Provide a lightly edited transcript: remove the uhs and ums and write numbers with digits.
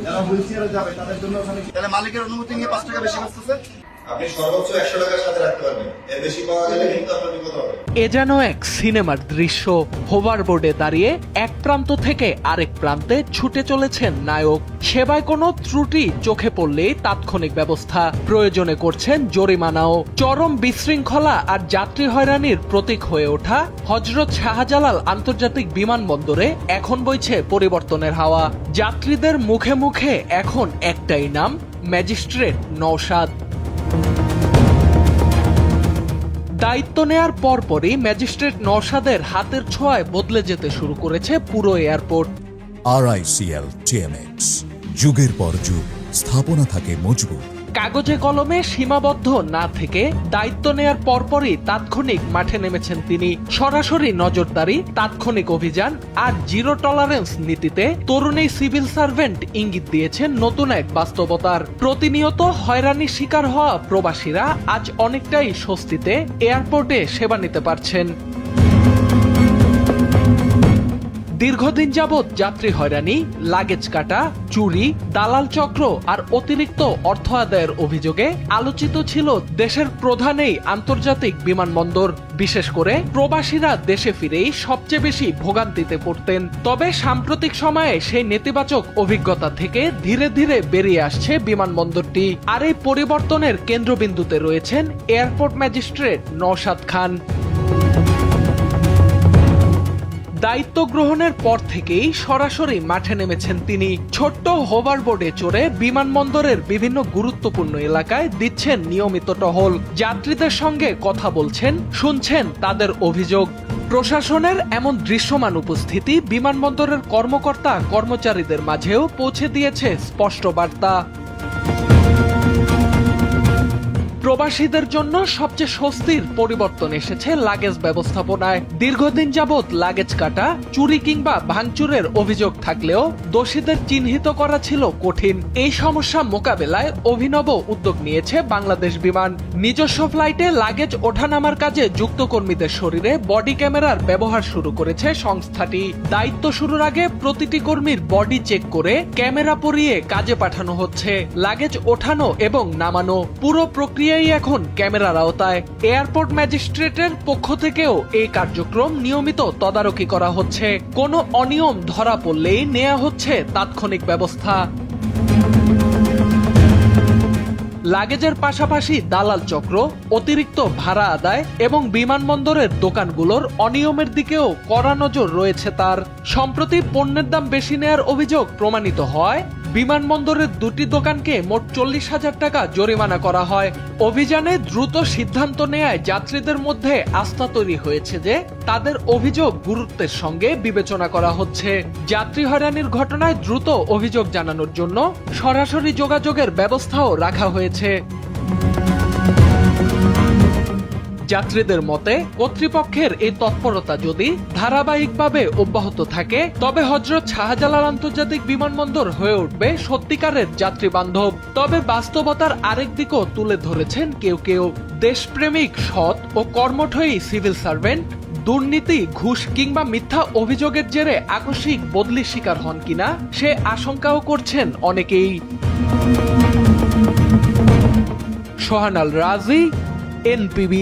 যারা হুইল চেয়ারে যাবে তাদের জন্য ওখানে তাহলে মালিকের অনুমতি নিয়ে 5 টাকা বেশি আসতেছে। আপনি সর্বোচ্চ 100 টাকার সাথে রাখতে পারবেন, এর বেশি পাওয়া গেলে কিন্তু আপনার বিপদ হবে। এ যেন এক সিনেমার দৃশ্য। হোভারবোর্ডে দাঁড়িয়ে এক প্রান্ত থেকে আরেক প্রান্তে ছুটে চলেছেন নায়ক। সেবায় কোনো ত্রুটি চোখে পড়লেই তাৎক্ষণিক ব্যবস্থা, প্রয়োজনে করছেন জরিমানাও। চরম বিশৃঙ্খলা আর যাত্রী হয়রানির প্রতীক হয়ে ওঠা হযরত শাহজালাল আন্তর্জাতিক বিমানবন্দরে এখন বইছে পরিবর্তনের হাওয়া। যাত্রীদের মুখে মুখে এখন একটাই নাম, ম্যাজিস্ট্রেট নওশাদ। দায়িত্ব নেয়ার পরপরই ম্যাজিস্ট্রেট নওশাদের হাতের ছোঁয়ায় বদলে যেতে শুরু করেছে পুরো এয়ারপোর্ট। RICL TMX, যুগের পর যুগ স্থাপনা থাকে মজবুত। কাগজে কলমে সীমাবদ্ধ না থেকে দায়িত্ব নেয়ার পরপরই তাৎক্ষণিক মাঠে নেমেছেন তিনি। সরাসরি নজরদারি, তাৎক্ষণিক অভিযান আর জিরো টলারেন্স নীতিতে তরুণী সিভিল সার্ভেন্ট ইঙ্গিত দিয়েছেন নতুন এক বাস্তবতার। প্রতিনিয়ত হয়রানির শিকার হওয়া প্রবাসীরা আজ অনেকটাই স্বস্তিতে এয়ারপোর্টে সেবা নিতে পারছেন। দীর্ঘদিন যাবৎ যাত্রী হয়রানি, লাগেজ কাটা, চুরি, দালাল চক্র আর অতিরিক্ত অর্থ আদায়ের অভিযোগে আলোচিত ছিল দেশের প্রধান এই আন্তর্জাতিক বিমানবন্দর। বিশেষ করে প্রবাসীরা দেশে ফিরেই সবচেয়ে বেশি ভোগান্তিতে পড়তেন। তবে সাম্প্রতিক সময়ে সেই নেতিবাচক অভিজ্ঞতা থেকে ধীরে ধীরে বেরিয়ে আসছে বিমানবন্দরটি। আর এই পরিবর্তনের কেন্দ্রবিন্দুতে রয়েছেন এয়ারপোর্ট ম্যাজিস্ট্রেট নওশাদ খান। দায়িত্ব গ্রহণের পর থেকেই সরাসরি মাঠে নেমেছেন তিনি। ছোট্ট হোভারবোর্ডে চড়ে বিমানবন্দরের বিভিন্ন গুরুত্বপূর্ণ এলাকায় দিচ্ছেন নিয়মিত টহল। যাত্রীদের সঙ্গে কথা বলছেন, শুনছেন তাদের অভিযোগ। প্রশাসনের এমন দৃশ্যমান উপস্থিতি বিমানবন্দরের কর্মকর্তা কর্মচারীদের মাঝেও পৌঁছে দিয়েছে স্পষ্ট বার্তা। প্রবাসীদের জন্য সবচেয়ে স্বস্তির পরিবর্তন এসেছে লাগেজ ব্যবস্থাপনায়। দীর্ঘদিন যাবৎ লাগেজ কাটা, চুরি কিংবা ভাঙচুরের অভিযোগ থাকলেও দোষীদের চিহ্নিত করা ছিল কঠিন। এই সমস্যা মোকাবেলায় অভিনব উদ্যোগ নিয়েছে বাংলাদেশ বিমান। নিজস্ব ফ্লাইটে লাগেজ ওঠানামার কাজে যুক্ত কর্মীদের শরীরে বডি ক্যামেরার ব্যবহার শুরু করেছে সংস্থাটি। দায়িত্ব শুরুর আগে প্রতিটি কর্মীর বডি চেক করে ক্যামেরা পরিয়ে কাজে পাঠানো হচ্ছে। লাগেজ ওঠানো এবং নামানো পুরো প্রক্রিয়া এখন ক্যামেরার আওতায়। এয়ারপোর্ট ম্যাজিস্ট্রেটের পক্ষ থেকেও এই কার্যক্রম নিয়মিত তদারকি করা হচ্ছে। কোনো অনিয়ম ধরা পড়লেই নেওয়া হচ্ছে তাৎক্ষণিক ব্যবস্থা। লাগেজের পাশাপাশি দালাল চক্র, অতিরিক্ত ভাড়া আদায় এবং বিমানবন্দরের দোকানগুলোর অনিয়মের দিকেও কড়া নজর রয়েছে তার। সম্প্রতি পণ্যের দাম বেশি নেয়ার অভিযোগ প্রমাণিত হয় বিমানবন্দরের দুটি দোকানকে মোট 40,000 টাকা জরিমানা করা হয়। অভিযানে দ্রুত সিদ্ধান্ত নেয়ায় যাত্রীদের মধ্যে আস্থা তৈরি হয়েছে যে তাদের অভিযোগ গুরুত্বের সঙ্গে বিবেচনা করা হচ্ছে। যাত্রী হয়রানির ঘটনায় দ্রুত অভিযোগ জানানোর জন্য সরাসরি যোগাযোগের ব্যবস্থাও রাখা হয়েছে। যাত্রীদের মতে কর্তৃপক্ষের এই তৎপরতা যদি ধারাবাহিকভাবে অব্যাহত থাকে তবে হযরত শাহজালাল আন্তর্জাতিক বিমানবন্দর হয়ে উঠবে সত্যিকারের যাত্রী বান্ধব। তবে বাস্তবতার আরেক দিকও তুলে ধরেছেন কেউ কেউ। দেশপ্রেমিক, সৎ ও কর্মঠয়ী সিভিল সার্ভেন্ট দুর্নীতি, ঘুষ কিংবা মিথ্যা অভিযোগের জেরে আকস্মিক বদলির শিকার হন কিনা সে আশঙ্কাও করছেন অনেকেই। সোহান আল রাজি, NPB।